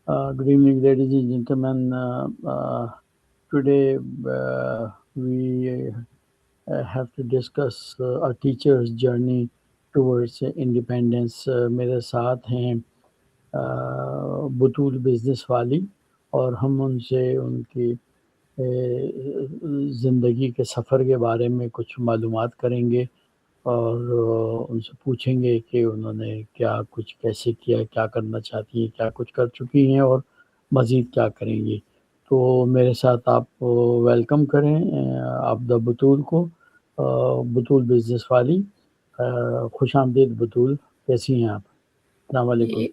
Good evening, ladies and gentlemen. Today we have to discuss a teacher's journey towards independence. میرے ساتھ ہیں بطول business والی، اور ہم ان سے ان کی زندگی کے سفر کے بارے میں کچھ معلومات کریں گے، اور ان سے پوچھیں گے کہ انہوں نے کیا کچھ کیسے کیا، کیا کرنا چاہتی ہیں، کیا کچھ کر چکی ہیں اور مزید کیا کریں گی۔ تو میرے ساتھ آپ ویلکم کریں عابدہ بطول کو، بطول بزنس والی۔ خوش آمدید بطول، کیسی ہیں آپ؟ السلام علیکم۔ جی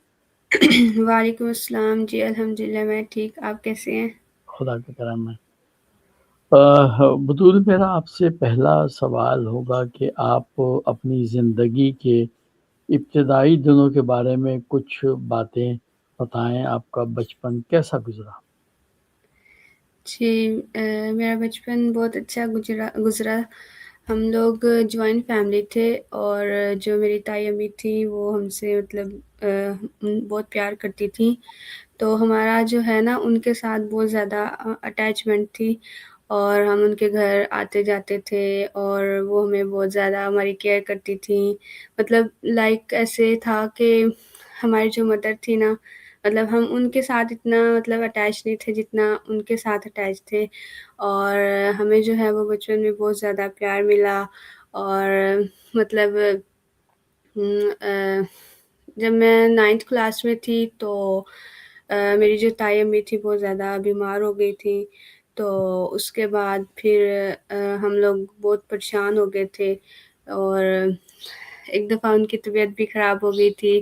وعلیکم السلام۔ جی الحمدللہ میں ٹھیک، آپ کیسے ہیں؟ خدا کا کرم ہے۔ بطول، میرا آپ سے پہلا سوال ہوگا کہ آپ اپنی زندگی کے ابتدائی دنوں کے بارے میں کچھ باتیں بتائیں۔ آپ کا بچپن کیسا گزرا؟ جی میرا بچپن بہت اچھا گزرا۔ ہم لوگ جوائنٹ فیملی تھے، اور جو میری تائی امی تھی وہ ہم سے مطلب بہت پیار کرتی تھیں، تو ہمارا جو ہے نا ان کے ساتھ بہت زیادہ اٹیچمنٹ تھی، اور ہم ان کے گھر آتے جاتے تھے، اور وہ ہمیں بہت زیادہ ہماری کیئر کرتی تھیں۔ مطلب لائک ایسے تھا کہ ہماری جو مدر تھی نا، مطلب ہم ان کے ساتھ اتنا مطلب اٹیچ نہیں تھے جتنا ان کے ساتھ اٹیچ تھے، اور ہمیں جو ہے وہ بچپن میں بہت زیادہ پیار ملا۔ اور مطلب جب میں 9th کلاس میں تھی تو میری جو تائی امی تھی بہت زیادہ بیمار ہو گئی تھی، تو اس کے بعد پھر ہم لوگ بہت پریشان ہو گئے تھے، اور ایک دفعہ ان کی طبیعت بھی خراب ہو گئی تھی،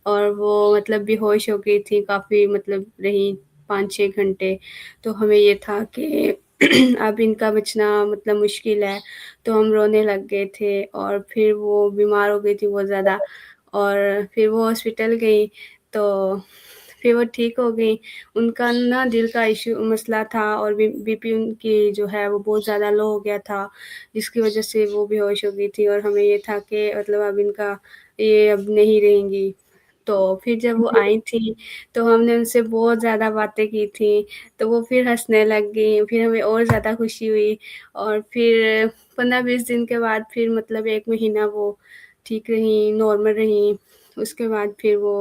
اور وہ مطلب بے ہوش ہو گئی تھی، کافی مطلب رہی 5-6 گھنٹے۔ تو ہمیں یہ تھا کہ اب ان کا بچنا مطلب مشکل ہے، تو ہم رونے لگ گئے تھے، اور پھر وہ بیمار ہو گئی تھی بہت زیادہ، اور پھر وہ ہاسپٹل گئی، تو پھر وہ ٹھیک ہو گئی۔ ان کا نا دل کا مسئلہ تھا، اور بی پی ان کی جو ہے وہ بہت زیادہ لو ہو گیا تھا، جس کی وجہ سے وہ بے ہوش ہو گئی تھی، اور ہمیں یہ تھا کہ مطلب اب ان کا یہ اب نہیں رہیں گی۔ تو پھر جب وہ آئی تھی تو ہم نے ان سے بہت زیادہ باتیں کی تھیں، تو وہ پھر ہنسنے لگ گئی، پھر ہمیں اور زیادہ خوشی ہوئی، اور پھر 15-20 دن کے بعد پھر مطلب 1 مہینہ وہ ٹھیک رہیں، نارمل رہیں۔ اس کے بعد پھر وہ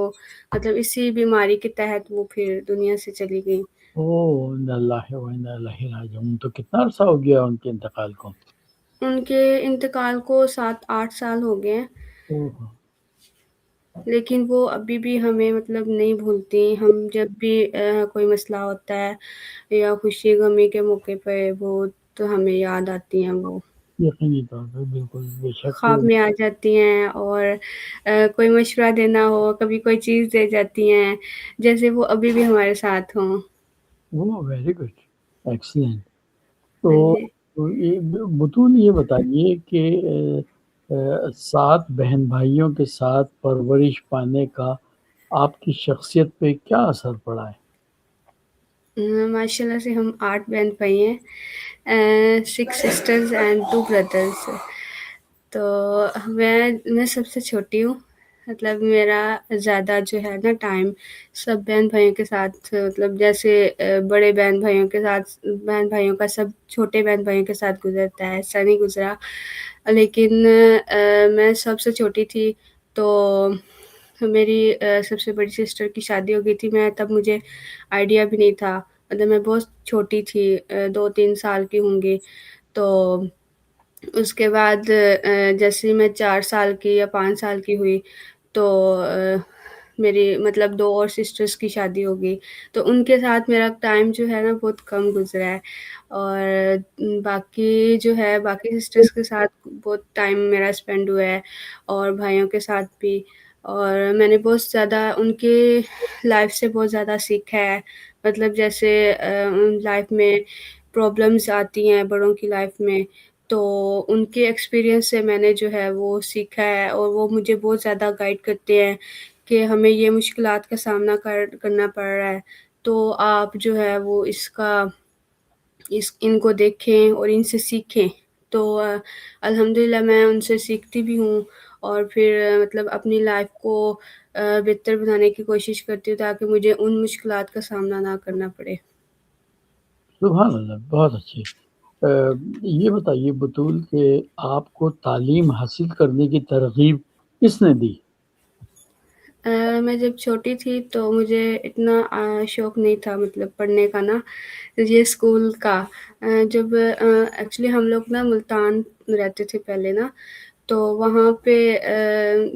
مطلب اسی بیماری کے تحت وہ پھر دنیا سے چلی گئی۔ انا اللہ و انا الیہ راجعون۔ تو کتنا عرصہ ہو گیا ان کے انتقال کو؟ ان کے انتقال کو 7-8 سال ہو گئے ہیں، اوہ، لیکن وہ ابھی بھی ہمیں مطلب نہیں بھولتی۔ ہم جب بھی کوئی مسئلہ ہوتا ہے یا خوشی غمی کے موقع پہ وہ تو ہمیں یاد آتی ہیں، وہ یقینی طور پہ بالکل، بے شک۔ خواب میں آ جاتی ہیں، اور کوئی مشورہ دینا ہو، کبھی کوئی چیز دے جاتی ہیں، جیسے وہ ابھی بھی ہمارے ساتھ ہوں۔ Very good, excellent. تو ہاں جی۔ یہ بطول، یہ بتائیے کہ 7 بہن بھائیوں کے ساتھ پرورش پانے کا آپ کی شخصیت پہ کیا اثر پڑا ہے؟ ماشاء اللہ سے ہم 8 بہن بھائی ہیں، 6 سسٹرز اینڈ 2 بردرس۔ تو میں سب سے چھوٹی ہوں، مطلب میرا زیادہ جو ہے نا ٹائم سب بہن بھائیوں کے ساتھ، مطلب جیسے بڑے بہن بھائیوں کے ساتھ، بہن بھائیوں کا سب چھوٹے بہن بھائیوں کے ساتھ گزرتا ہے، ایسا نہیں گزرا۔ لیکن میں سب سے چھوٹی تھی، تو میری سب سے بڑی سسٹر کی شادی ہو گئی تھی، میں تب مجھے آئیڈیا بھی نہیں تھا، مطلب میں بہت چھوٹی تھی، 2-3 سال کی ہوں گی۔ تو اس کے بعد جیسے میں 4 سال کی یا 5 سال کی ہوئی تو میری مطلب 2 اور سسٹرز کی شادی ہو گئی، تو ان کے ساتھ میرا ٹائم جو ہے نا بہت کم گزرا ہے، اور باقی جو ہے باقی سسٹرز کے ساتھ بہت ٹائم میرا اسپینڈ ہوا ہے، اور بھائیوں کے ساتھ بھی، اور میں نے بہت زیادہ ان کی لائف سے بہت زیادہ سیکھا ہے۔ مطلب جیسے لائف میں پرابلمز آتی ہیں بڑوں کی لائف میں، تو ان کے ایکسپیرینس سے میں نے جو ہے وہ سیکھا ہے، اور وہ مجھے بہت زیادہ گائیڈ کرتے ہیں کہ ہمیں یہ مشکلات کا سامنا کرنا پڑ رہا ہے، تو آپ جو ہے وہ ان کو دیکھیں اور ان سے سیکھیں۔ تو الحمدللہ میں ان سے سیکھتی بھی ہوں، اور پھر مطلب اپنی لائف کو بہتر بنانے کی کوشش کرتی ہوں تاکہ مجھے ان مشکلات کا سامنا نہ کرنا پڑے۔ سبحان اللہ، بہت اچھی۔ یہ بتائیے بطول کہ آپ کو تعلیم حاصل کرنے کی ترغیب کس نے دی؟ میں جب چھوٹی تھی تو مجھے اتنا شوق نہیں تھا مطلب پڑھنے کا نا، یہ اسکول کا۔ جب ایکچولی ہم لوگ نا ملتان رہتے تھے پہلے نا، تو وہاں پہ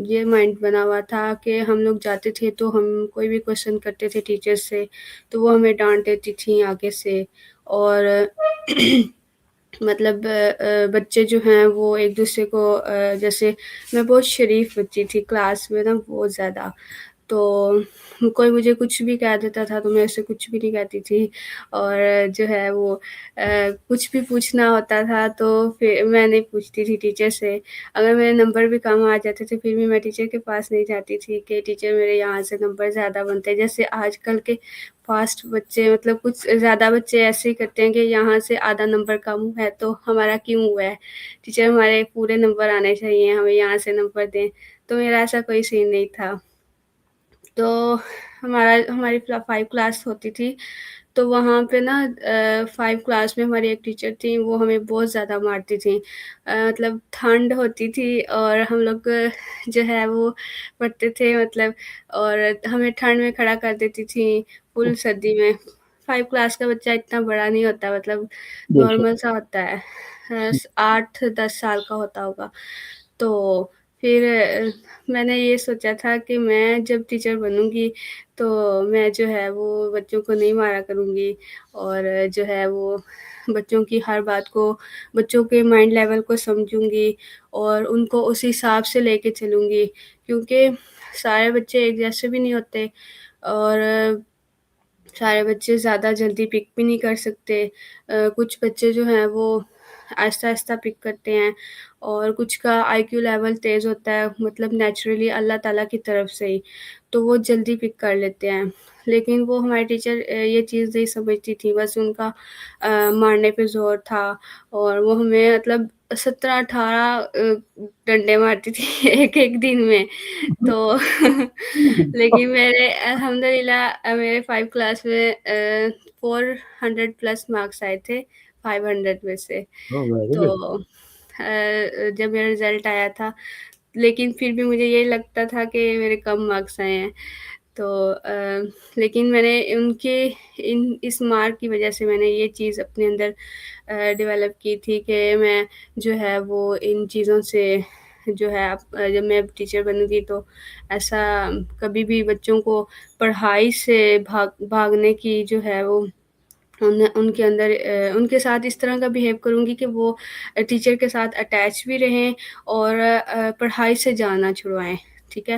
یہ مائنڈ بنا ہوا تھا کہ ہم لوگ جاتے تھے تو ہم کوئی بھی کویشچن کرتے تھے ٹیچر سے تو وہ ہمیں ڈانٹ دیتی تھیں آگے سے، اور مطلب بچے جو ہیں وہ ایک دوسرے کو جیسے میں بہت شریف بچی تھی کلاس میں نا، بہت زیادہ، تو کوئی مجھے کچھ بھی کہہ دیتا تھا تو میں اسے کچھ بھی نہیں کہتی تھی، اور جو ہے وہ کچھ بھی پوچھنا ہوتا تھا تو پھر میں نہیں پوچھتی تھی ٹیچر سے۔ اگر میرے نمبر بھی کم آ جاتے تھے پھر بھی میں ٹیچر کے پاس نہیں جاتی تھی کہ ٹیچر میرے یہاں سے نمبر زیادہ بنتے ہیں، جیسے آج کل کے فاسٹ بچے مطلب کچھ زیادہ بچے ایسے ہی کرتے ہیں کہ یہاں سے آدھا نمبر کم ہے تو ہمارا کیوں ہوا ہے، ٹیچر ہمارے پورے نمبر آنے چاہیے، ہمیں یہاں سے نمبر دیں۔ تو میرا ایسا کوئی سین نہیں تھا۔ تو ہماری 5 کلاس ہوتی تھی تو وہاں پہ نا 5 کلاس میں ہماری ایک ٹیچر تھیں، وہ ہمیں بہت زیادہ مارتی تھیں۔ مطلب ٹھنڈ ہوتی تھی اور ہم لوگ جو ہے وہ پڑھتے تھے مطلب، اور ہمیں ٹھنڈ میں کھڑا کر دیتی تھیں فل سردی میں۔ 5 کلاس کا بچہ اتنا بڑا نہیں ہوتا، مطلب بے شک۔ نارمل سا ہوتا ہے، 8-10 سال کا ہوتا ہوگا۔ تو پھر میں نے یہ سوچا تھا کہ میں جب ٹیچر بنوں گی تو میں جو ہے وہ بچوں کو نہیں مارا کروں گی، اور جو ہے وہ بچوں کی ہر بات کو، بچوں کے مائنڈ لیول کو سمجھوں گی اور ان کو اس حساب سے لے کے چلوں گی، کیونکہ سارے بچے ایک جیسے بھی نہیں ہوتے، اور سارے بچے زیادہ جلدی پک بھی نہیں کر سکتے۔ کچھ بچے جو ہیں وہ آہستہ آہستہ پک کرتے ہیں، اور کچھ کا آئی کیو لیول تیز ہوتا ہے، مطلب نیچرلی اللہ تعالیٰ کی طرف سے ہی، تو وہ جلدی پک کر لیتے ہیں۔ لیکن وہ ہمارے ٹیچر یہ چیز نہیں سمجھتی تھی، بس ان کا مارنے پہ زور تھا، اور وہ ہمیں مطلب 17-18 ڈنڈے مارتی تھی ایک ایک دن میں۔ تو لیکن میرے الحمدللہ میرے 5 کلاس میں 400 پلس مارکس آئے تھے 500 میں سے۔ ویری تو گڈ۔ جب میرا رزلٹ آیا تھا، لیکن پھر بھی مجھے یہ لگتا تھا کہ میرے کم مارکس آئے ہیں، تو لیکن میں نے اس مارک کی وجہ سے میں نے یہ چیز اپنے اندر ڈیولپ کی تھی کہ میں جو ہے وہ ان چیزوں سے جو ہے جب میں ٹیچر بنوں گی تو ایسا کبھی بھی بچوں کو پڑھائی سے بھاگنے کی جو ہے وہ ان کے اندر ان کے ساتھ اس طرح کا بیہیو کروں گی کہ وہ ٹیچر کے ساتھ اٹیچ بھی رہیں اور پڑھائی سے جانا چھڑوائیں، ٹھیک ہے۔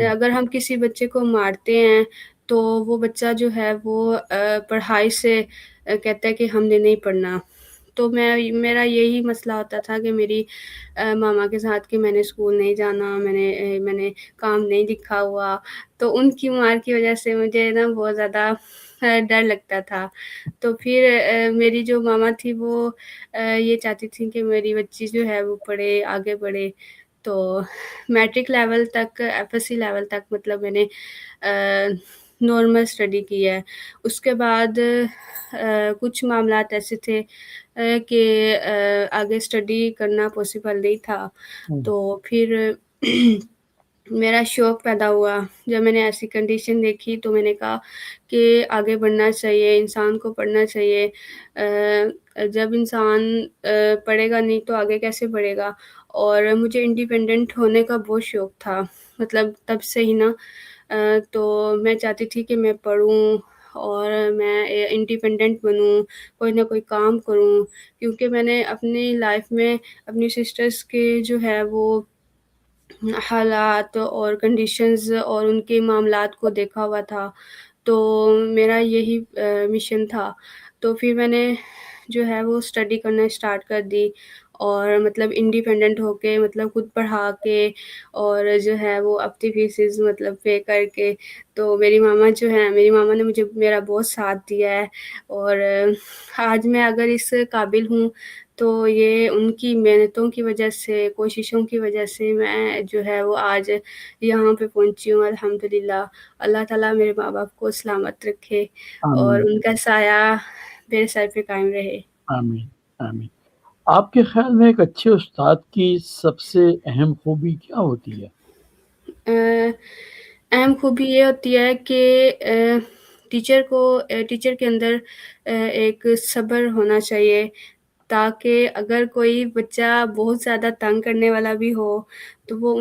اگر ہم کسی بچے کو مارتے ہیں تو وہ بچہ جو ہے وہ پڑھائی سے کہتا ہے کہ ہم نے نہیں پڑھنا۔ تو میرا یہی مسئلہ ہوتا تھا کہ میری ماما کے ساتھ کہ میں نے اسکول نہیں جانا، میں نے کام نہیں لکھا ہوا، تو ان کی مار کی وجہ سے مجھے نا بہت زیادہ ڈر لگتا تھا۔ تو پھر میری جو ماما تھی وہ یہ چاہتی تھی کہ میری بچی جو ہے وہ پڑھے، آگے بڑھے۔ تو میٹرک لیول تک، ایف ایس سی لیول تک مطلب میں نے نارمل اسٹڈی کی ہے۔ اس کے بعد کچھ معاملات ایسے تھے کہ آگے اسٹڈی کرنا پاسبل نہیں تھا، تو پھر میرا شوق پیدا ہوا۔ جب میں نے ایسی کنڈیشن دیکھی تو میں نے کہا کہ آگے بڑھنا چاہیے، انسان کو پڑھنا چاہیے۔ جب انسان پڑھے گا نہیں تو آگے کیسے بڑھے گا؟ اور مجھے انڈیپینڈنٹ ہونے کا بہت شوق تھا، مطلب تب سے ہی نا۔ تو میں چاہتی تھی کہ میں پڑھوں اور میں انڈیپینڈنٹ بنوں، کوئی نہ کوئی کام کروں، کیونکہ میں نے اپنی لائف میں اپنی سسٹرز کے جو ہے وہ حالات اور کنڈیشنز اور ان کے معاملات کو دیکھا ہوا تھا، تو میرا یہی مشن تھا۔ تو پھر میں نے جو ہے وہ اسٹڈی کرنا اسٹارٹ کر دی، اور مطلب انڈیپینڈنٹ ہو کے مطلب خود پڑھا کے اور جو ہے وہ اپنی فیسز مطلب پے کر کے. تو میری ماما نے مجھے میرا بہت ساتھ دیا ہے، اور آج میں اگر اس قابل ہوں تو یہ ان کی محنتوں کی وجہ سے، کوششوں کی وجہ سے میں جو ہے وہ آج یہاں پہ پہنچی ہوں الحمدللہ. اللہ تعالیٰ میرے ماں باپ کو سلامت رکھے اور آمین ان کا سایہ میرے سر پہ قائم رہے. آمین آمین. آپ کے خیال میں ایک اچھے استاد کی سب سے اہم خوبی کیا ہوتی ہے؟ اہم خوبی یہ ہوتی ہے کہ ٹیچر کے اندر ایک صبر ہونا چاہیے، تاکہ اگر کوئی بچہ بہت زیادہ تنگ کرنے والا بھی ہو تو وہ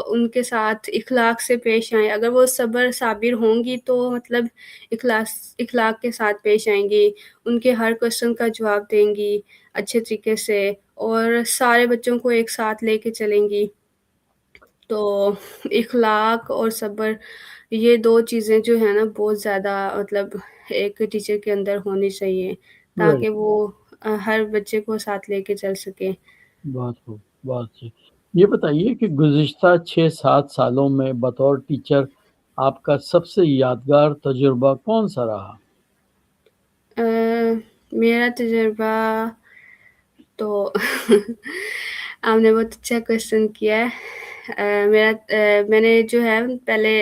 ان کے ساتھ اخلاق سے پیش آئیں. اگر وہ صابر ہوں گی تو مطلب اخلاق کے ساتھ پیش آئیں گی، ان کے ہر کوشچن کا جواب دیں گی اچھے طریقے سے، اور سارے بچوں کو ایک ساتھ لے کے چلیں گی. تو اخلاق اور صبر، یہ دو چیزیں جو ہے نا بہت زیادہ مطلب ایک ٹیچر کے اندر ہونی چاہیے، ویری تاکہ وہ ہر بچے کو ساتھ لے کے چل سکے. بہت خوب، بہت اچھی. یہ بتائیے کہ گزشتہ 6-7 سالوں میں بطور ٹیچر آپ کا سب سے یادگار تجربہ کون سا رہا؟ میرا تجربہ تو آپ نے بہت اچھا کوشچن کیا ہے. میں نے جو ہے پہلے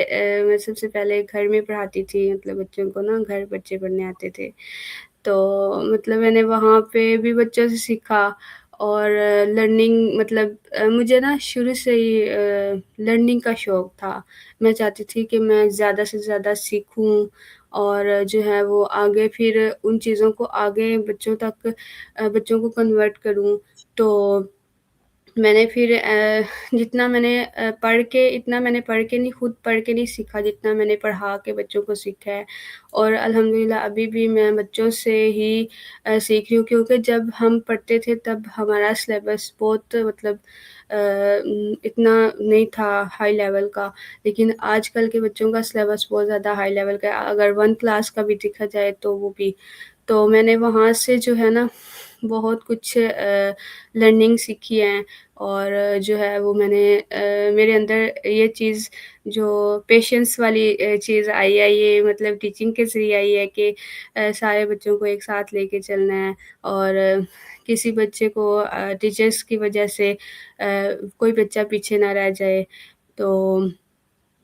میں سب سے پہلے گھر میں پڑھاتی تھی، مطلب بچوں کو نا گھر بچے پڑھنے آتے تھے، تو مطلب میں نے وہاں پہ بھی بچوں سے سیکھا. اور لرننگ مطلب مجھے نا شروع سے ہی لرننگ کا شوق تھا. میں چاہتی تھی کہ میں زیادہ سے زیادہ سیکھوں اور جو ہے وہ آگے پھر ان چیزوں کو آگے بچوں کو کنورٹ کروں. تو میں نے پھر اتنا میں نے پڑھ کے نہیں، خود پڑھ کے نہیں سیکھا جتنا میں نے پڑھا کے بچوں کو سیکھا ہے. اور الحمدللہ ابھی بھی میں بچوں سے ہی سیکھ رہی ہوں، کیونکہ جب ہم پڑھتے تھے تب ہمارا سلیبس بہت مطلب اتنا نہیں تھا ہائی لیول کا، لیکن آج کل کے بچوں کا سلیبس بہت زیادہ ہائی لیول کا ہے. اگر 1 کلاس کا بھی دیکھا جائے تو وہ بھی، تو میں نے وہاں سے جو ہے نا بہت کچھ لرننگ سیکھی ہے. اور جو ہے وہ میں نے میرے اندر یہ چیز جو پیشنس والی چیز آئی ہے، یہ مطلب ٹیچنگ کے ذریعے آئی ہے کہ سارے بچوں کو ایک ساتھ لے کے چلنا ہے، اور کسی بچے کو ٹیچرس کی وجہ سے کوئی بچہ پیچھے نہ رہ جائے. تو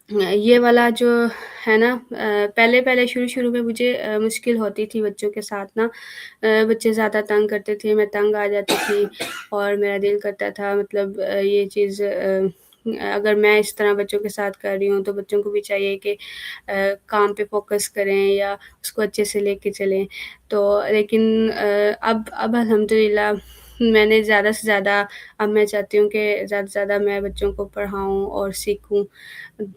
یہ والا جو ہے نا پہلے شروع میں مجھے مشکل ہوتی تھی بچوں کے ساتھ نا. بچے زیادہ تنگ کرتے تھے، میں تنگ آ جاتی تھی، اور میرا دل کرتا تھا مطلب یہ چیز اگر میں اس طرح بچوں کے ساتھ کر رہی ہوں تو بچوں کو بھی چاہیے کہ کام پہ فوکس کریں یا اس کو اچھے سے لے کے چلیں. تو لیکن اب الحمدللہ میں نے زیادہ سے زیادہ، اب میں چاہتی ہوں کہ زیادہ سے زیادہ میں بچوں کو پڑھاؤں اور سیکھوں.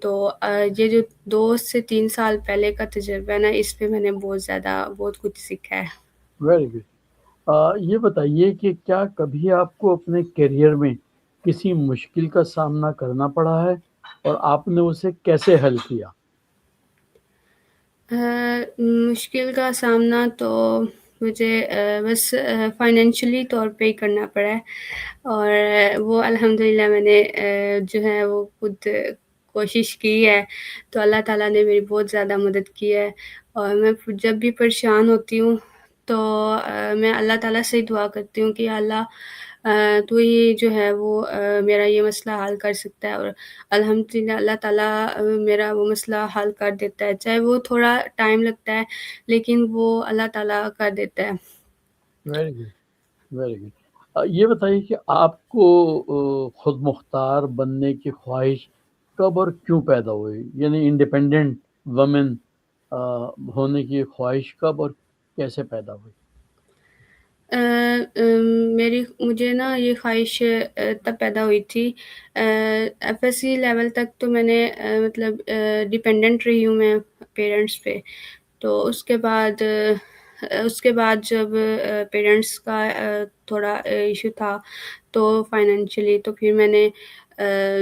تو یہ جو 2 سے 3 سال پہلے کا تجربہ ہے نا، اس پہ میں نے بہت کچھ سیکھا ہے. Very good. یہ بتائیے کہ کیا کبھی آپ کو اپنے کیریئر میں کسی مشکل کا سامنا کرنا پڑا ہے اور آپ نے اسے کیسے حل کیا؟ مشکل کا سامنا تو مجھے بس فائنینشلی طور پہ ہی کرنا پڑا ہے، اور وہ الحمدللہ میں نے جو ہے وہ خود کوشش کی ہے. تو اللہ تعالیٰ نے میری بہت زیادہ مدد کی ہے. اور میں جب بھی پریشان ہوتی ہوں تو میں اللہ تعالیٰ سے ہی دعا کرتی ہوں کہ اللہ تو ہی جو ہے وہ میرا یہ مسئلہ حل کر سکتا ہے. اور الحمدللہ اللہ تعالیٰ میرا وہ مسئلہ حل کر دیتا ہے، چاہے وہ تھوڑا ٹائم لگتا ہے لیکن وہ اللہ تعالیٰ کر دیتا ہے. Very good, very good. یہ بتائیے کہ آپ کو خود مختار بننے کی خواہش کب اور کیوں پیدا ہوئی؟ یعنی انڈیپینڈنٹ وومن ہونے کی خواہش کب اور کیسے پیدا ہوئی؟ مجھے نا یہ خواہش تب پیدا ہوئی تھی، FSC لیول تک تو میں نے مطلب ڈیپینڈنٹ رہی ہوں میں پیرنٹس پہ. تو اس کے بعد جب پیرنٹس کا تھوڑا ایشو تھا تو فائنینشلی، تو پھر میں نے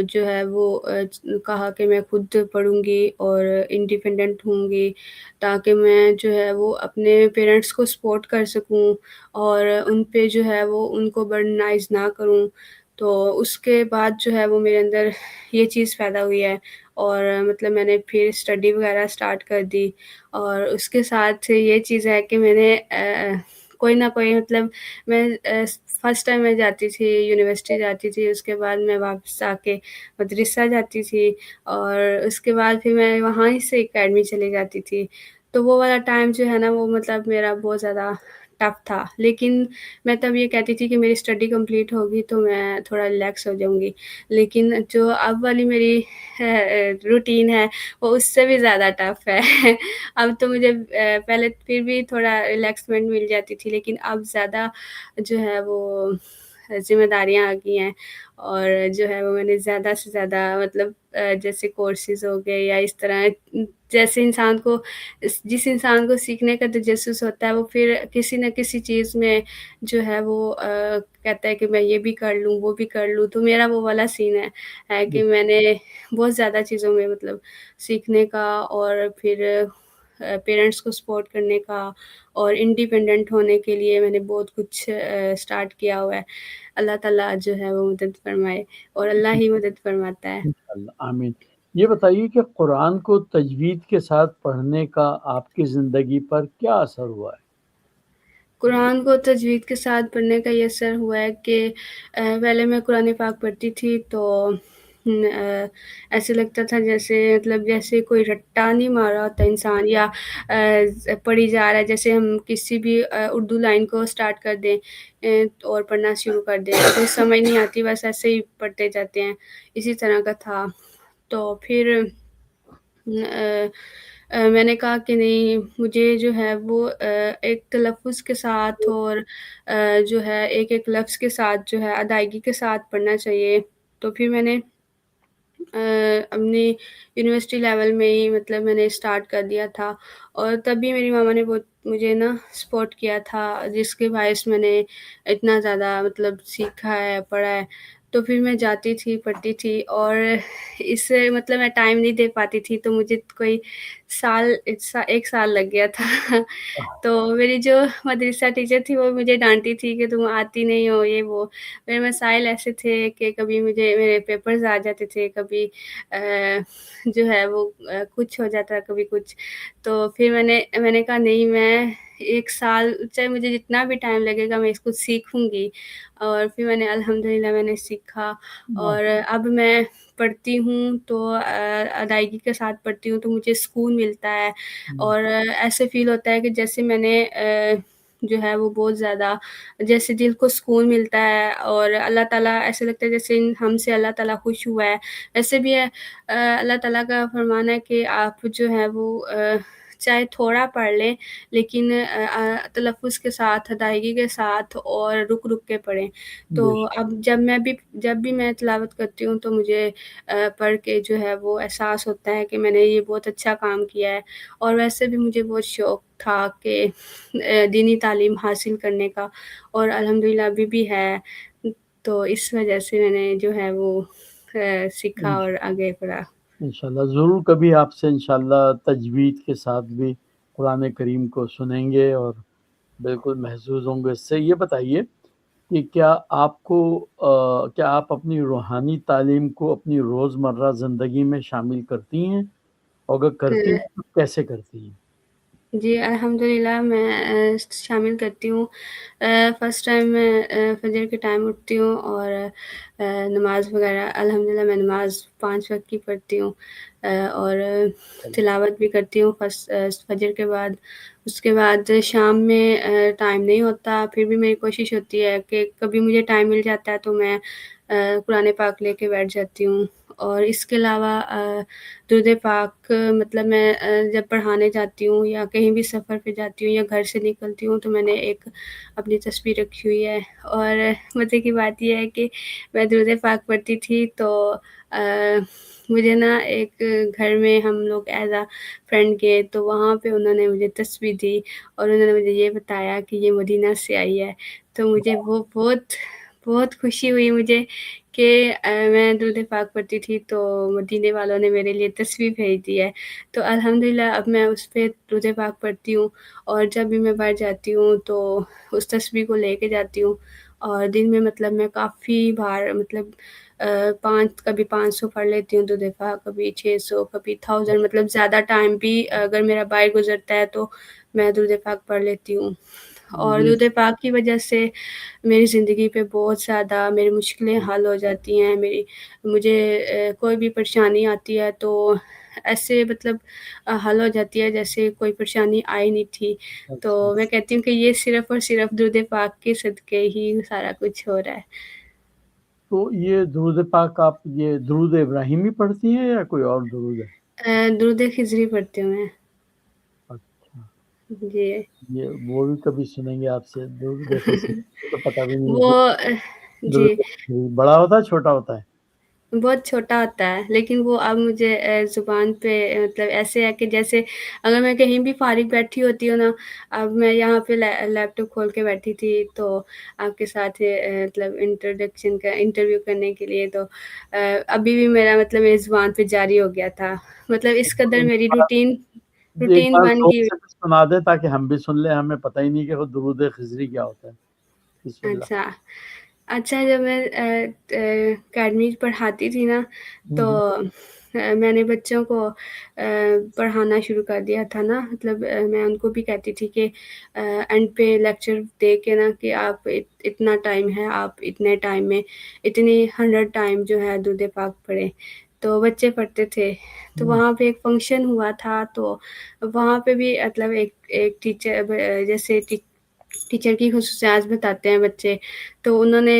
جو ہے وہ کہا کہ میں خود پڑھوں گی اور انڈیپینڈنٹ ہوں گی، تاکہ میں جو ہے وہ اپنے پیرنٹس کو سپورٹ کر سکوں اور ان پہ جو ہے وہ ان کو برڈنائز نہ کروں۔ تو اس کے بعد جو ہے وہ میرے اندر یہ چیز پیدا ہوئی ہے، اور مطلب میں نے پھر اسٹڈی وغیرہ اسٹارٹ کر دی، اور اس کے ساتھ یہ چیز ہے کہ میں نے کوئی نہ کوئی مطلب میں فرسٹ ٹائم میں جاتی تھی یونیورسٹی جاتی تھی، اس کے بعد میں واپس آ کے مدرسہ جاتی تھی، اور اس کے بعد پھر میں وہاں ہی سے اکیڈمی چلی جاتی تھی۔ تو وہ والا ٹائم جو ہے نا وہ مطلب میرا بہت زیادہ ٹف تھا، لیکن میں تب یہ کہتی تھی کہ میری اسٹڈی کمپلیٹ ہوگی تو میں تھوڑا ریلیکس ہو جاؤں گی، لیکن جو اب والی میری روٹین ہے وہ اس سے بھی زیادہ ٹف ہے۔ اب تو مجھے پہلے پھر بھی تھوڑا ریلیکسمنٹ مل جاتی تھی، لیکن اب زیادہ جو ہے وہ ذمہ داریاں آ گئی ہیں، اور جو ہے وہ میں نے زیادہ سے زیادہ مطلب جیسے کورسز ہو گئے یا اس طرح، جیسے انسان کو جس انسان کو سیکھنے کا تجسس ہوتا ہے وہ پھر کسی نہ کسی چیز میں جو ہے وہ کہتا ہے کہ میں یہ بھی کر لوں وہ بھی کر لوں، تو میرا وہ والا سین ہے کہ میں نے بہت زیادہ چیزوں میں مطلب سیکھنے کا اور پھر پیرنٹس کو سپورٹ کرنے کا اور انڈیپینڈنٹ ہونے کے لیے میں نے بہت کچھ اسٹارٹ کیا ہوا ہے۔ اللہ تعالیٰ جو ہے وہ مدد فرمائے، اور اللہ ہی مدد فرماتا ہے۔ انشاءاللہ آمین۔ یہ بتائیے کہ قرآن کو تجوید کے ساتھ پڑھنے کا آپ کی زندگی پر کیا اثر ہوا ہے؟ قرآن کو تجوید کے ساتھ پڑھنے کا یہ اثر ہوا ہے کہ پہلے میں قرآن پاک پڑھتی تھی تو ایسے لگتا تھا جیسے مطلب جیسے کوئی رٹا نہیں مارا ہوتا انسان، یا پڑھی جا رہا ہے، جیسے ہم کسی بھی اردو لائن کو سٹارٹ کر دیں اور پڑھنا شروع کر دیں، کوئی سمجھ نہیں آتی، بس ایسے ہی پڑھتے جاتے ہیں، اسی طرح کا تھا۔ تو پھر میں نے کہا کہ نہیں، مجھے جو ہے وہ ایک تلفظ کے ساتھ اور جو ہے ایک ایک لفظ کے ساتھ جو ہے ادائیگی کے ساتھ پڑھنا چاہیے۔ تو پھر میں نے اپنی یونیورسٹی لیول میں ہی مطلب میں نے اسٹارٹ کر دیا تھا، اور تبھی میری ماما نے بہت مجھے نا سپورٹ کیا تھا، جس کے باعث میں نے اتنا زیادہ مطلب سیکھا ہے پڑھا ہے۔ تو پھر میں جاتی تھی پڑھتی تھی، اور اس سے مطلب میں ٹائم نہیں دے پاتی تھی، تو مجھے کوئی ایک سال لگ گیا تھا۔ تو میری جو مدرسہ ٹیچر تھی وہ مجھے ڈانٹی تھی کہ تم آتی نہیں ہو، یہ وہ۔ میرے مسائل ایسے تھے کہ کبھی مجھے میرے پیپرز آ جاتے تھے، کبھی جو ہے وہ کچھ ہو جاتا، کبھی کچھ۔ تو پھر میں نے کہا نہیں، میں ایک سال چاہے مجھے جتنا بھی ٹائم لگے گا میں اس کو سیکھوں گی، اور پھر میں نے الحمدللہ میں نے سیکھا، اور اب میں پڑھتی ہوں تو ادائیگی کے ساتھ پڑھتی ہوں تو مجھے سکون ملتا ہے، اور ایسے فیل ہوتا ہے کہ جیسے میں نے جو ہے وہ بہت زیادہ جیسے دل کو سکون ملتا ہے، اور اللہ تعالیٰ ایسے لگتا ہے جیسے ہم سے اللہ تعالیٰ خوش ہوا ہے۔ ایسے بھی ہے اللہ تعالیٰ کا فرمان ہے کہ آپ جو ہے وہ چاہے تھوڑا پڑھ لیں، لیکن تلفظ کے ساتھ ادائیگی کے ساتھ اور رک رک کے پڑھیں۔ تو بے شک۔ اب جب بھی میں تلاوت کرتی ہوں تو مجھے پڑھ کے جو ہے وہ احساس ہوتا ہے کہ میں نے یہ بہت اچھا کام کیا ہے، اور ویسے بھی مجھے بہت شوق تھا کہ دینی تعلیم حاصل کرنے کا، اور الحمدللہ ابھی بھی ہے، تو اس وجہ سے میں نے جو ہے وہ سیکھا اور آگے پڑھا۔ انشاءاللہ ضرور کبھی آپ سے انشاءاللہ تجوید کے ساتھ بھی قرآن کریم کو سنیں گے اور بالکل محظوظ ہوں گے اس سے۔ یہ بتائیے کہ کیا آپ اپنی روحانی تعلیم کو اپنی روزمرہ زندگی میں شامل کرتی ہیں؟ اور اگر کرتی ہیں تو کیسے کرتی ہیں؟ جی الحمدللہ میں شامل کرتی ہوں۔ فرسٹ ٹائم میں فجر کے ٹائم اٹھتی ہوں، اور نماز وغیرہ الحمدللہ میں نماز 5 وقت کی پڑھتی ہوں، اور تلاوت بھی کرتی ہوں فجر کے بعد۔ اس کے بعد شام میں ٹائم نہیں ہوتا، پھر بھی میری کوشش ہوتی ہے کہ کبھی مجھے ٹائم مل جاتا ہے تو میں قرآن پاک لے کے بیٹھ جاتی ہوں، اور اس کے علاوہ درود پاک مطلب میں جب پڑھانے جاتی ہوں یا کہیں بھی سفر پہ جاتی ہوں یا گھر سے نکلتی ہوں تو میں نے ایک اپنی تصویر رکھی ہوئی ہے، اور مزے کی بات یہ ہے کہ میں درود پاک پڑھتی تھی تو مجھے نا ایک گھر میں ہم لوگ ایز اے فرینڈ گئے، تو وہاں پہ انہوں نے مجھے تصویر دی، اور انہوں نے مجھے یہ بتایا کہ یہ مدینہ سے آئی ہے، تو مجھے وہ بہت بہت خوشی ہوئی مجھے کہ میں درود پاک پڑھتی تھی تو مدینے والوں نے میرے لیے تسبیح بھیج دی ہے، تو الحمدللہ اب میں اس پہ درود پاک پڑھتی ہوں، اور جب بھی میں باہر جاتی ہوں تو اس تسبیح کو لے کے جاتی ہوں، اور دن میں مطلب میں کافی بار مطلب 500 پڑھ لیتی ہوں درود پاک، کبھی 600، کبھی 1000، مطلب زیادہ ٹائم بھی اگر میرا باہر گزرتا ہے تو میں درود پاک پڑھ لیتی ہوں، اور یہ درود پاک کی وجہ سے میری زندگی پہ بہت زیادہ میری مشکلیں حل ہو جاتی ہیں، مجھے کوئی بھی پریشانی آتی ہے تو ایسے مطلب حل ہو جاتی ہے جیسے کوئی پریشانی آئی نہیں تھی، تو اچھا، میں کہتی ہوں کہ یہ صرف اور صرف درود پاک کے صدقے ہی سارا کچھ ہو رہا ہے۔ تو یہ درود پاک آپ یہ درود ابراہیمی پڑھتی ہیں یا کوئی اور درود ہے؟ درود خضری پڑھتی ہوں میں۔ اچھا، جی یہ وہ بھی کبھی سنیں گے آپ سے درود خضری، تو پتہ بھی نہیں وہ ہے جی درود خضری بڑا ہوتا ہے چھوٹا ہوتا ہے؟ بہت چھوٹا ہوتا ہے، لیکن وہ اب مجھے زبان پہ مطلب ایسے ہے کہ جیسے اگر میں کہیں بھی فارغ بیٹھی ہوتی ہوں نا، اب میں یہاں پہ لیپ ٹاپ کھول کے بیٹھی تھی تو آپ کے ساتھ مطلب انٹروڈکشن کا انٹرویو کرنے کے لیے، تو ابھی بھی میرا مطلب میری زبان پہ جاری ہو گیا تھا، مطلب اس قدر میری ایک روٹین بار بن زور گئی۔ سے کچھ سنا دیں تاکہ ہم بھی سن لیں، ہمیں پتہ ہی نہیں کہ وہ درود خضری کیا ہوتا ہے۔ بسم اللہ۔ اچھا اچھا، جب میں اکیڈمی پڑھاتی تھی نا تو میں نے بچوں کو پڑھانا شروع کر دیا تھا نا، مطلب میں ان کو بھی کہتی تھی کہ اینڈ پہ لیکچر دے کے نا کہ آپ اتنا ٹائم ہے، آپ اتنے ٹائم میں اتنی 100 ٹائم جو ہے درود پاک پڑھیں، تو بچے پڑھتے تھے، تو وہاں پہ ایک فنکشن ہوا تھا، تو وہاں پہ بھی مطلب ایک ٹیچر جیسے ٹیچر کی خصوصیات بتاتے ہیں بچے، تو انہوں نے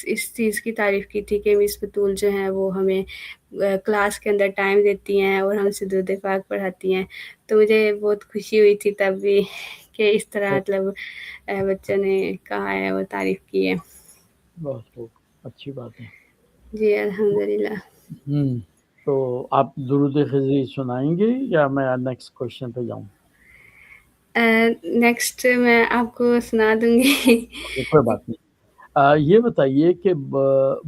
اس چیز کی تعریف کی تھی کہ مس بطول جو ہیں وہ ہمیں کلاس کے اندر ٹائم دیتی ہیں اور ہم سے درود پاک پڑھاتی ہیں، تو مجھے بہت خوشی ہوئی تھی تب بھی کہ اس طرح مطلب بچوں نے کہا ہے، وہ تعریف کی ہے۔ بہت خوب، اچھی بات ہے۔ جی الحمدللہ۔ تو آپ درود خضری سنائیں گے یا میں نیکسٹ کوشچن پہ جاؤں؟ نیکسٹ میں آپ کو سنا دوں گی۔ کوئی بات نہیں۔ یہ بتائیے کہ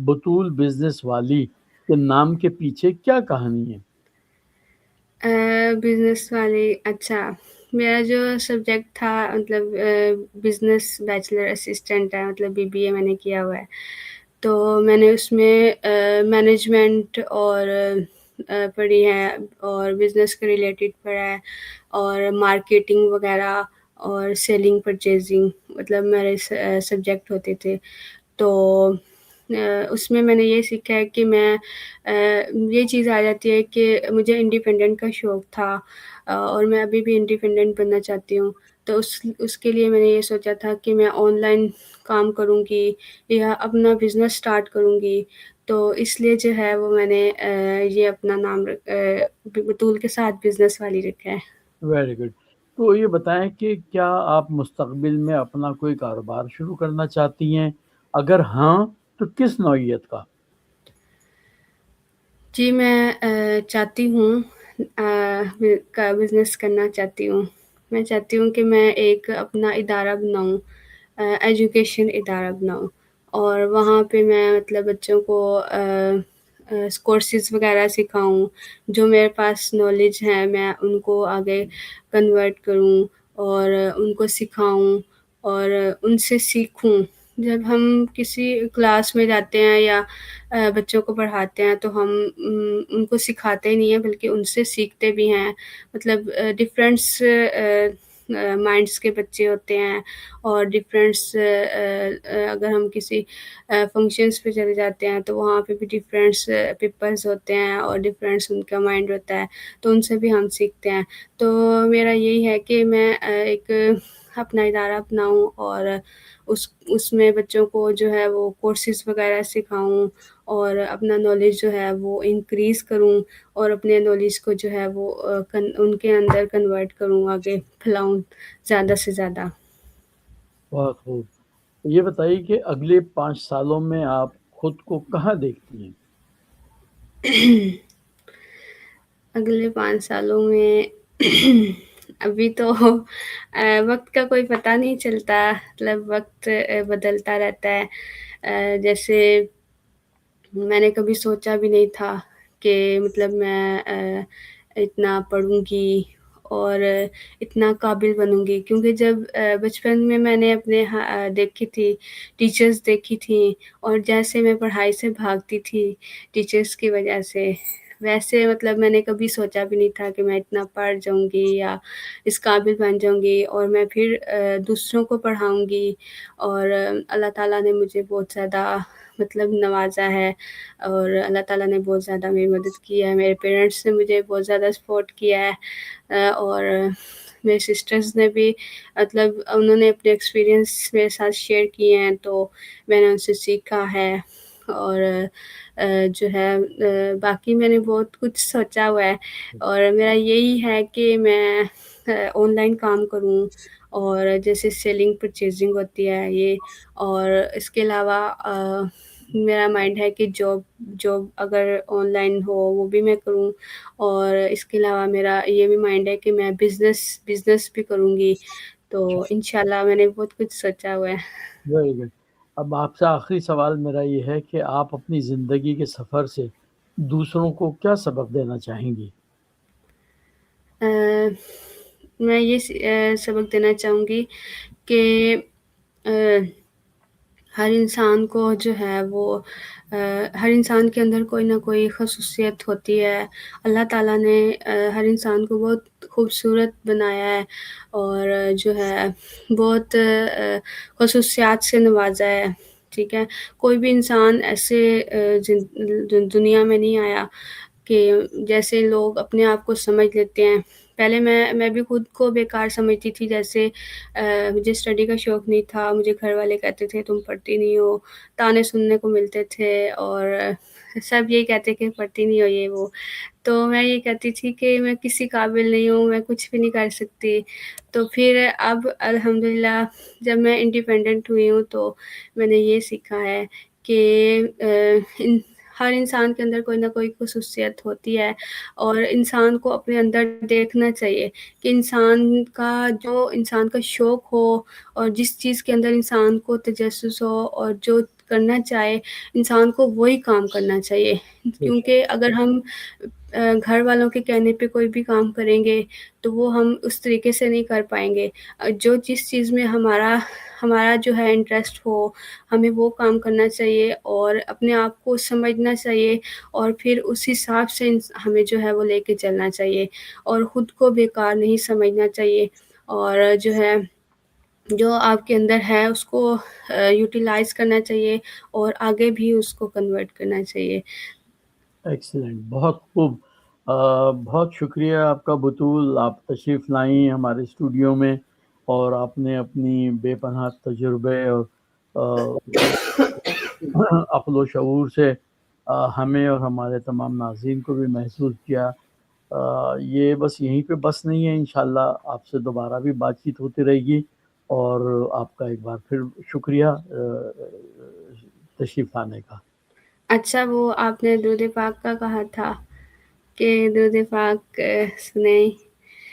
بطول بزنس والی کے نام کے پیچھے کیا کہانی ہے؟ بزنس والی، اچھا، میرا جو سبجیکٹ تھا مطلب بزنس بیچلر اسسٹنٹ ہے، مطلب BBA میں نے کیا ہوا ہے، تو میں نے اس میں مینجمنٹ اور پڑھی ہے، اور بزنس کے ریلیٹڈ پڑھا ہے، اور مارکیٹنگ وغیرہ اور سیلنگ پرچیزنگ، مطلب میرے سبجیکٹ ہوتے تھے، تو اس میں نے یہ سیکھا ہے کہ میں یہ چیز آ جاتی ہے کہ مجھے انڈیپینڈنٹ کا شوق تھا، اور میں ابھی بھی انڈیپینڈنٹ بننا چاہتی ہوں، تو اس کے لیے میں نے یہ سوچا تھا کہ میں آن لائن کام کروں گی یا اپنا بزنس سٹارٹ کروں گی، تو اس لیے جو ہے وہ میں نے یہ اپنا نام بطول کے ساتھ بزنس والی رکھا ہے۔ Very good. تو یہ بتائیں کہ کیا آپ مستقبل میں اپنا کوئی کاروبار شروع کرنا چاہتی ہیں؟ اگر ہاں تو کس نوعیت کا؟ جی میں چاہتی ہوں کا بزنس کرنا چاہتی ہوں، میں چاہتی ہوں کہ میں ایک اپنا ادارہ بناؤں، ایجوکیشن ادارہ بناؤں، اور وہاں پہ میں مطلب بچوں کو کورسز وغیرہ سکھاؤں، جو میرے پاس نالج ہے میں ان کو آگے کنورٹ کروں اور ان کو سکھاؤں اور ان سے سیکھوں۔ جب ہم کسی کلاس میں جاتے ہیں یا بچوں کو پڑھاتے ہیں تو ہم ان کو سکھاتے ہی نہیں ہیں بلکہ ان سے سیکھتے بھی ہیں، مطلب ڈفرینٹس مائنڈس کے بچے ہوتے ہیں، اور ڈفرینٹس اگر ہم کسی فنکشنس پہ چلے جاتے ہیں تو وہاں پہ بھی ڈفرینٹس پیپلز ہوتے ہیں اور ڈفرینٹس ان کا مائنڈ ہوتا ہے، تو ان سے بھی ہم سیکھتے ہیں، تو میرا یہی ہے کہ میں ایک اپنا ادارہ اپناؤں اور اس میں بچوں کو جو ہے وہ کورسز وغیرہ سکھاؤں اور اپنا نالج جو ہے وہ انکریز کروں، اور اپنے نالج کو جو ہے وہ ان کے اندر کنورٹ کروں، آگے پھیلاؤں زیادہ سے زیادہ۔ بہت خوب۔ یہ بتائیے کہ اگلے 5 سالوں میں آپ خود کو کہاں دیکھتی ہیں؟ اگلے 5 سالوں میں ابھی تو وقت کا کوئی پتہ نہیں چلتا، مطلب وقت بدلتا رہتا ہے، جیسے میں نے کبھی سوچا بھی نہیں تھا کہ مطلب میں اتنا پڑھوں گی اور اتنا قابل بنوں گی، کیونکہ جب بچپن میں نے اپنے دیکھی تھی ٹیچرز دیکھی تھیں، اور جیسے میں پڑھائی سے بھاگتی تھی ٹیچرز کی وجہ سے، ویسے مطلب میں نے کبھی سوچا بھی نہیں تھا کہ میں اتنا پڑھ جاؤں گی یا اس قابل بن جاؤں گی، اور میں پھر دوسروں کو پڑھاؤں گی، اور اللہ تعالیٰ نے مجھے بہت زیادہ مطلب نوازا ہے، اور اللہ تعالیٰ نے بہت زیادہ میری مدد کی ہے، میرے پیرنٹس نے مجھے بہت زیادہ سپورٹ کیا ہے، اور میرے سسٹرز نے بھی مطلب انہوں نے اپنے ایکسپیرینس میرے ساتھ شیئر کیے ہیں، تو میں نے ان سے سیکھا ہے، اور جو ہے باقی میں نے بہت کچھ سوچا ہوا ہے، اور میرا یہی ہے کہ میں آن لائن کام کروں، اور جیسے سیلنگ پرچیزنگ ہوتی ہے یہ، اور اس کے علاوہ میرا مائنڈ ہے کہ جاب اگر آن لائن ہو وہ بھی میں کروں، اور اس کے علاوہ میرا یہ بھی مائنڈ ہے کہ میں بزنس بھی کروں گی، تو اچھا، انشاءاللہ میں نے بہت کچھ سوچا ہوا ہے۔ Very good. اب آپ سے آخری سوال میرا یہ ہے کہ آپ اپنی زندگی کے سفر سے دوسروں کو کیا سبق دینا چاہیں گی؟ میں یہ سبق دینا چاہوں گی کہ ہر انسان کو جو ہے وہ ہر انسان کے اندر کوئی نہ کوئی خصوصیت ہوتی ہے، اللہ تعالیٰ نے ہر انسان کو بہت خوبصورت بنایا ہے، اور جو ہے بہت خصوصیات سے نوازا ہے، ٹھیک ہے۔ کوئی بھی انسان ایسے دنیا میں نہیں آیا کہ جیسے لوگ اپنے آپ کو سمجھ لیتے ہیں۔ پہلے میں بھی خود کو بیکار سمجھتی تھی، جیسے مجھے اسٹڈی کا شوق نہیں تھا، مجھے گھر والے کہتے تھے تم پڑھتی نہیں ہو، تانے سننے کو ملتے تھے، اور سب یہی کہتے کہ پڑھتی نہیں ہو یہ وہ، تو میں یہ کہتی تھی کہ میں کسی قابل نہیں ہوں، میں کچھ بھی نہیں کر سکتی۔ تو پھر اب الحمدللہ جب میں انڈیپینڈنٹ ہوئی ہوں تو میں نے یہ سیکھا ہے کہ ہر انسان کے اندر کوئی نہ کوئی خصوصیت ہوتی ہے، اور انسان کو اپنے اندر دیکھنا چاہیے کہ انسان کا شوق ہو، اور جس چیز کے اندر انسان کو تجسس ہو اور جو کرنا چاہے انسان کو وہی کام کرنا چاہیے، بے شک، کیونکہ اگر ہم گھر والوں کے کہنے پہ کوئی بھی کام کریں گے تو وہ ہم اس طریقے سے نہیں کر پائیں گے۔ جو جس چیز میں ہمارا جو ہے انٹرسٹ ہو، ہمیں وہ کام کرنا چاہیے، اور اپنے آپ کو سمجھنا چاہیے، اور پھر اس حساب سے ہمیں جو ہے وہ لے کے چلنا چاہیے، اور خود کو بیکار نہیں سمجھنا چاہیے، اور جو ہے جو آپ کے اندر ہے اس کو یوٹیلائز کرنا چاہیے، اور آگے بھی اس کو کنورٹ کرنا چاہیے۔ ایکسیلنٹ، بہت خوب۔ بہت شکریہ آپ کا بطول، آپ تشریف لائیں ہمارے اسٹوڈیو میں، اور آپ نے اپنی بے پناہ تجربے اور عقل و شعور سے ہمیں اور ہمارے تمام ناظرین کو بھی محسوس کیا۔ یہ بس یہیں پہ بس نہیں ہے، انشاءاللہ آپ سے دوبارہ بھی بات چیت ہوتی رہے گی، اور آپ کا ایک بار پھر شکریہ تشریف لانے کا۔ اچھا، وہ آپ نے درود پاک کا کہا تھا کہ درود پاک سنیں۔